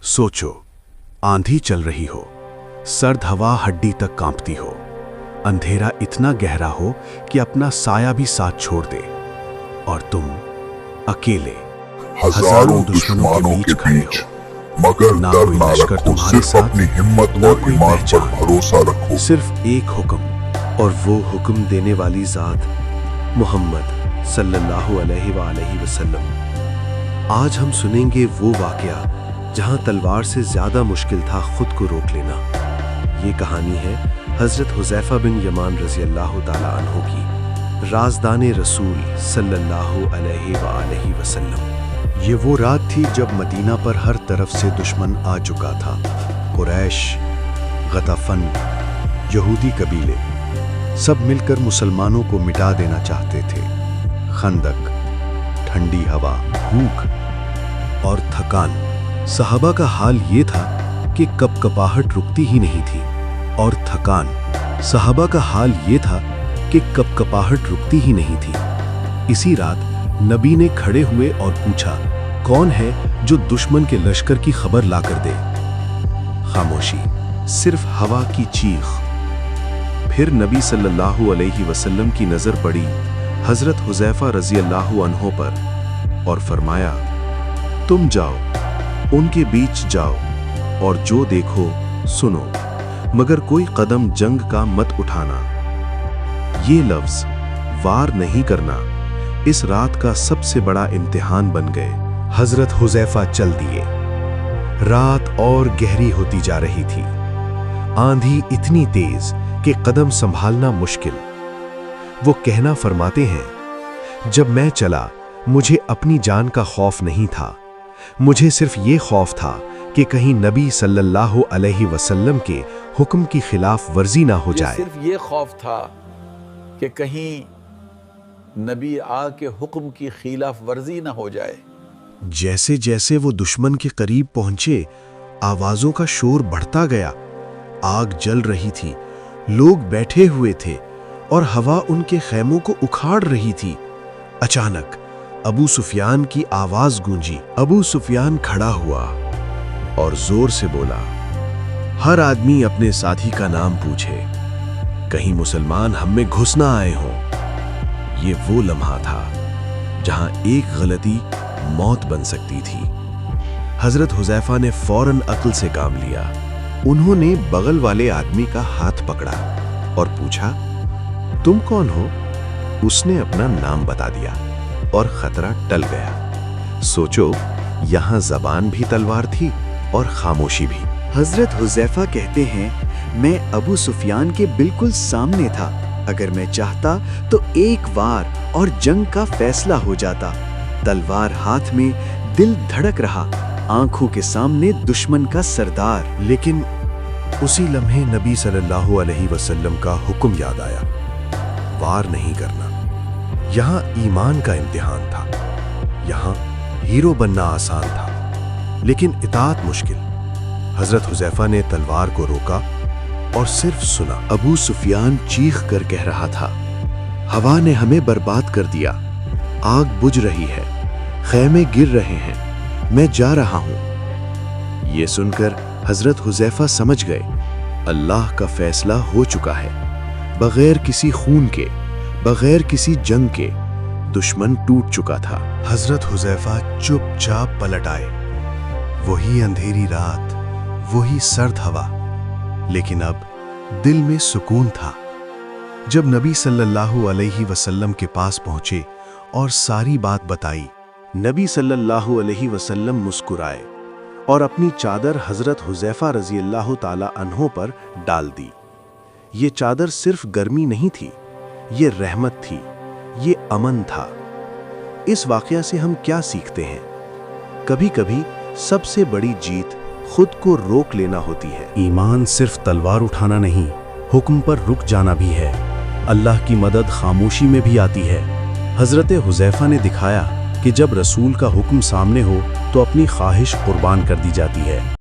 सोचो, आंधी चल रही हो, सर्द हवा हड्डी तक कांपती हो, अंधेरा इतना गहरा हो कि अपना साया भी साथ छोड़ दे, और तुम अकेले हजारों दुश्मनों के बीच, मगर ना डर कोई ना लश्कर रखो, तुम्हारे सिर्फ साथ, अपनी हिम्मत ना और कोई ईमान पर पहचान, भरोसा रखो। सिर्फ एक हुक्म, और वो हुक्म देने वाली जात मोहम्मद सल्लल्लाहु अलैहि वसल्लम। आज हम सुनेंगे वो वाकया जहां तलवार से ज्यादा मुश्किल था खुद को रोक लेना। ये कहानी है हजरत हुज़ैफा बिन यमान रज़ी अल्लाह ताला अन्हु की, राज़दाने रसूल सल्लल्लाहु अलैहि वसल्लम। ये वो रात थी जब मदीना पर हर तरफ से दुश्मन आ चुका था। कुरैश, गताफन, यहूदी कबीले सब मिलकर मुसलमानों को मिटा देना चाहते थे। खंदक, ठंडी हवा, भूख और थकान। सहाबा का हाल ये था कि कपकपाहट रुकती ही नहीं थी, और थकान। सहाबा का हाल ये था कि कपकपाहट रुकती ही नहीं थी। इसी रात नबी ने खड़े हुए और पूछा, कौन है जो दुश्मन के लश्कर की खबर लाकर दे? खामोशी, सिर्फ हवा की चीख। फिर नबी सल्लल्लाहु अलैहि वसल्लम की नजर पड़ी हजरत हुज़ैफा रज़ी अल्लाहु अन्हु पर, और फरमाया, तुम जाओ, उनके बीच जाओ, और जो देखो सुनो, मगर कोई कदम जंग का मत उठाना। ये लफ्ज वार नहीं करना इस रात का सबसे बड़ा इम्तिहान बन गए। हजरत हुज़ैफा चल दिए। रात और गहरी होती जा रही थी। आंधी इतनी तेज कि कदम संभालना मुश्किल। वो कहना फरमाते हैं, जब मैं चला मुझे अपनी जान का खौफ नहीं था, मुझे सिर्फ ये खौफ था कि कहीं नबी सल्लल्लाहु अलैहि वसल्लम के हुक्म की खिलाफ वर्जी ना हो जाए। सिर्फ ये खौफ था कि कहीं नबी आके हुक्म की खिलाफ वर्जी ना हो जाए। जैसे जैसे वो दुश्मन के करीब पहुंचे, आवाजों का शोर बढ़ता गया। आग जल रही थी, लोग बैठे हुए थे, और हवा उनके खैमों को उखाड़ रही थी। अचानक अबू सुफियान की आवाज गूंजी। अबू सुफियान खड़ा हुआ और जोर से बोला, हर आदमी अपने साथी का नाम पूछे, कहीं मुसलमान हम में घुस ना आए हों। ये वो लम्हा था जहां एक गलती मौत बन सकती थी। हजरत हुज़ैफा ने फौरन अक्ल से काम लिया। उन्होंने बगल वाले आदमी का हाथ पकड़ा और पूछा, तुम कौन हो? उसने अपना नाम बता दिया और खतरा टल गया। सोचो, यहां जबान भी तलवार थी और खामोशी भी। हजरत हुज़ैफा कहते हैं, मैं अबू सुफियान के बिल्कुल सामने था। अगर मैं चाहता तो एक वार और जंग का फैसला हो जाता। तलवार हाथ में, दिल धड़क रहा, आंखों के सामने दुश्मन का सरदार। लेकिन उसी लम्हे नबी सल्लल्लाहु अलैहि वसल्लम का हुक्म याद आया, वार नहीं करना। यहाँ ईमान का इम्तिहान था। यहाँ हीरो बनना आसान था, लेकिन इताअत मुश्किल। हजरत हुज़ैफा ने तलवार को रोका और सिर्फ सुना। अबू सुफियान चीख कर कह रहा था, हवा ने हमें बर्बाद कर दिया, आग बुझ रही है, खैमे गिर रहे हैं, मैं जा रहा हूं। ये सुनकर हजरत हुज़ैफा समझ गए, अल्लाह का फैसला हो चुका है। बगैर किसी खून के, बगैर किसी जंग के, दुश्मन टूट चुका था। हजरत हुज़ैफा चुपचाप पलट आए। वही अंधेरी रात, वही सर्द हवा, लेकिन अब दिल में सुकून था। जब नबी सल्लल्लाहु अलैहि वसल्लम के पास पहुंचे और सारी बात बताई, नबी सल्लल्लाहु अलैहि वसल्लम मुस्कुराए और अपनी चादर हजरत हुज़ैफा रज़ी अल्लाह ताला अन्हु पर डाल दी। ये चादर सिर्फ गर्मी नहीं थी, ये रहमत थी, ये अमन था। इस वाकया से हम क्या सीखते हैं? कभी कभी सबसे बड़ी जीत खुद को रोक लेना होती है। ईमान सिर्फ तलवार उठाना नहीं, हुक्म पर रुक जाना भी है। अल्लाह की मदद खामोशी में भी आती है। हजरत हुज़ैफा ने दिखाया कि जब रसूल का हुक्म सामने हो तो अपनी ख्वाहिश कुर्बान कर दी जाती है।